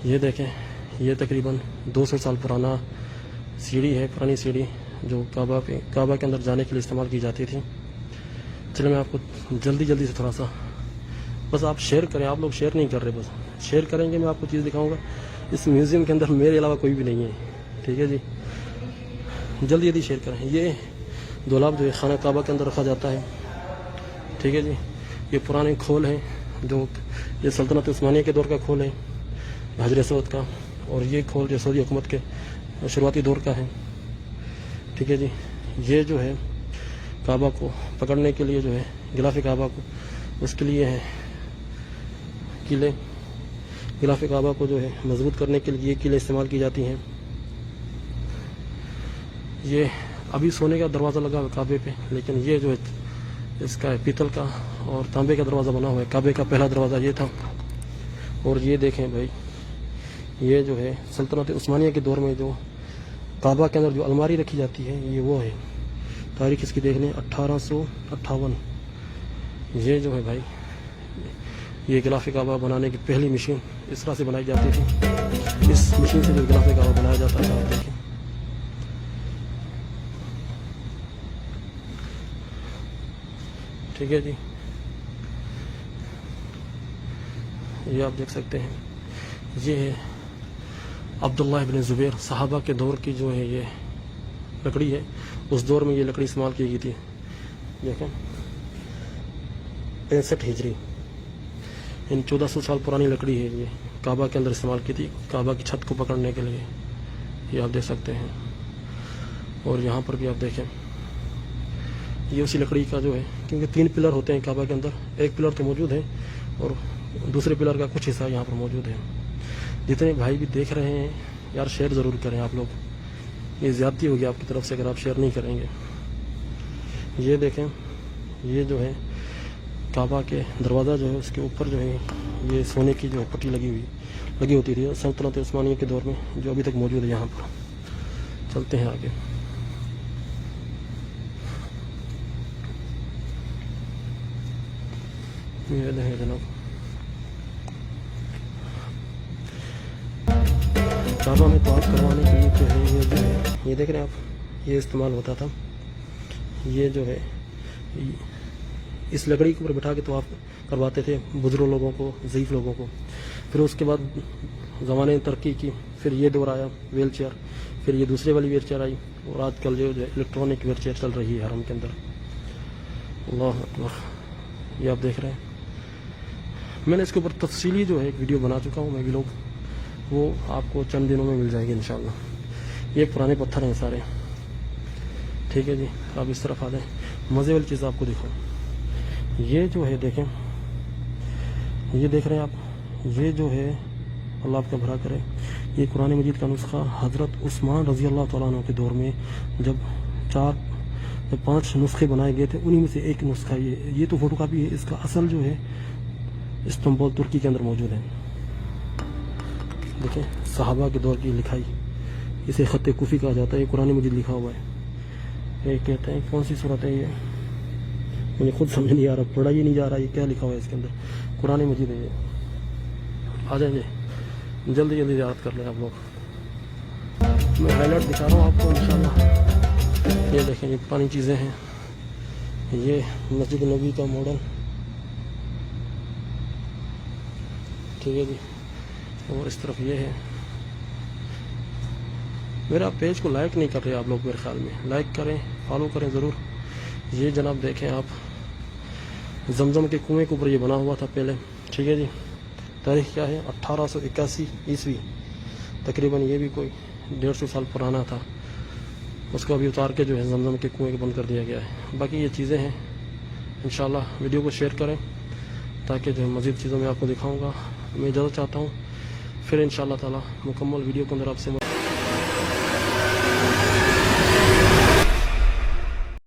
یہ دیکھیں، یہ تقریباً 200 سال پرانا سیڑھی ہے، پرانی سیڑھی جو کعبہ کے اندر جانے کے لیے استعمال کی جاتی تھی۔ چلے میں آپ کو جلدی سے تھوڑا سا، بس آپ شیئر کریں، آپ لوگ شیئر نہیں کر رہے، بس شیئر کریں گے، میں آپ کو چیز دکھاؤں گا۔ اس میوزیم کے اندر میرے علاوہ کوئی بھی نہیں ہے، ٹھیک ہے جی، جلدی شیئر کریں۔ یہ دولاب جو ہے خانہ کعبہ کے اندر رکھا جاتا ہے، ٹھیک ہے جی۔ یہ پرانے کھول ہیں، جو یہ سلطنت عثمانیہ کے دور کا کھول ہے، حجر اسود کا، اور یہ کھول جو سعودی حکومت کے شروعاتی دور کا ہے، ٹھیک ہے جی۔ یہ جو ہے کعبہ کو پکڑنے کے لیے جو ہے غلاف کعبہ کو، اس کے لیے ہے قلعے، غلاف کعبہ کو جو ہے مضبوط کرنے کے لیے یہ قلعے استعمال کی جاتی ہیں۔ یہ ابھی سونے کا دروازہ لگا ہوا کعبے پہ، لیکن یہ جو ہے اس کا پیتل کا اور تانبے کا دروازہ بنا ہوا ہے۔ کعبے کا پہلا دروازہ یہ تھا۔ اور یہ دیکھیں بھائی، یہ جو ہے سلطنت عثمانیہ کے دور میں جو کعبہ کے اندر جو الماری رکھی جاتی ہے، یہ وہ ہے۔ تاریخ اس کی دیکھ لیں 1858۔ یہ جو ہے بھائی، یہ غلاف کعبہ بنانے کی پہلی مشین اس طرح سے بنائی جاتی تھی، اس مشین سے جو غلاف کعبہ بنایا جاتا تھا، آپ دیکھیں۔ ٹھیک ہے جی، یہ آپ دیکھ سکتے ہیں، یہ ہے عبداللہ ابن زبیر، صحابہ کے دور کی جو ہے یہ لکڑی ہے۔ اس دور میں یہ لکڑی استعمال کی گئی تھی، دیکھیں 65 ہجری، یعنی 1400 سال پرانی لکڑی ہے۔ یہ کعبہ کے اندر استعمال کی تھی، کعبہ کی چھت کو پکڑنے کے لیے، یہ آپ دیکھ سکتے ہیں۔ اور یہاں پر بھی آپ دیکھیں، یہ اسی لکڑی کا جو ہے، کیونکہ 3 پلر ہوتے ہیں کعبہ کے اندر، ایک پلر تو موجود ہے اور دوسرے پلر کا کچھ حصہ یہاں پر موجود ہے۔ جتنے بھائی بھی دیکھ رہے ہیں یار، شیئر ضرور کریں آپ لوگ، یہ زیادتی ہوگی آپ کی طرف سے اگر آپ شیئر نہیں کریں گے۔ یہ دیکھیں، یہ جو ہے کعبہ کے دروازہ جو ہے، اس کے اوپر جو ہے یہ سونے کی جو ہے پٹی لگی ہوتی تھی سلطنت عثمانیہ کے دور میں، جو ابھی تک موجود ہے یہاں پر۔ چلتے ہیں آگے۔ یہ دیکھیں جناب، کعبہ میں طواف کروانے کے لیے جو ہے یہ دیکھ رہے ہیں آپ، یہ استعمال ہوتا تھا۔ یہ جو ہے اس لکڑی کے اوپر بٹھا کے طواف کرواتے تھے بزرگ لوگوں کو، ضعیف لوگوں کو۔ پھر اس کے بعد زمانے نے ترقی کی، پھر یہ دور آیا ویل چیئر، پھر یہ دوسرے والی ویل چیئر آئی، اور آج کل جو ہے الیکٹرانک ویل چیئر چل رہی ہے حرم کے اندر۔ اللہ اکبر، یہ آپ دیکھ رہے ہیں۔ میں نے اس کے اوپر تفصیلی جو ہے ایک ویڈیو بنا چکا ہوں میں بھی لوگ، وہ آپ کو چند دنوں میں مل جائے گی انشاءاللہ۔ یہ پرانے پتھر ہیں سارے، ٹھیک ہے جی۔ آپ اس طرف آ جائیں، مزے والی چیز آپ کو دکھاؤں۔ یہ جو ہے دیکھیں، یہ دیکھ رہے ہیں آپ، یہ جو ہے اللہ آپ کا بھلا کرے، یہ قرآن مجید کا نسخہ حضرت عثمان رضی اللہ تعالیٰ عنہ کے دور میں جب 5 نسخے بنائے گئے تھے، انہی میں سے ایک نسخہ یہ تو فوٹو کاپی ہے، اس کا اصل جو ہے استنبول ترکی کے اندر موجود ہے۔ دیکھیں صحابہ کے دور کی لکھائی، اسے خط کوفی کہا جاتا ہے، یہ قرآن مجید لکھا ہوا ہے۔ یہ کہتے ہیں کون سی صورت ہے یہ، مجھے خود سمجھ نہیں آ رہا، پڑھا ہی نہیں جا رہا، یہ کیا لکھا ہوا ہے اس کے اندر، قرآن مجید ہے یہ۔ آ جائیں گے، جلدی یاد کر لیں آپ لوگ، میں ہائی لائٹ دکھا رہا ہوں آپ کو انشاءاللہ۔ یہ دیکھیں، یہ پرانی چیزیں ہیں، یہ مسجد نبوی کا ماڈل، ٹھیک ہے جی۔ اور اس طرف یہ ہے، میرا پیج کو لائک نہیں کر رہے آپ لوگ، میرے خیال میں لائک کریں، فالو کریں ضرور۔ یہ جناب دیکھیں آپ، زمزم کے کنویں کے اوپر یہ بنا ہوا تھا پہلے، ٹھیک ہے جی۔ تاریخ کیا ہے 1881 عیسوی، تقریباً یہ بھی کوئی 150 سال پرانا تھا۔ اس کو ابھی اتار کے جو ہے زمزم کے کنویں کو بند کر دیا گیا ہے۔ باقی یہ چیزیں ہیں، انشاءاللہ ویڈیو کو شیئر کریں تاکہ جو ہے مزید چیزوں میں آپ کو دکھاؤں گا۔ میں اجازت چاہتا ہوں، پھر انشاءاللہ تعالی مکمل ویڈیو کے اندر آپ سے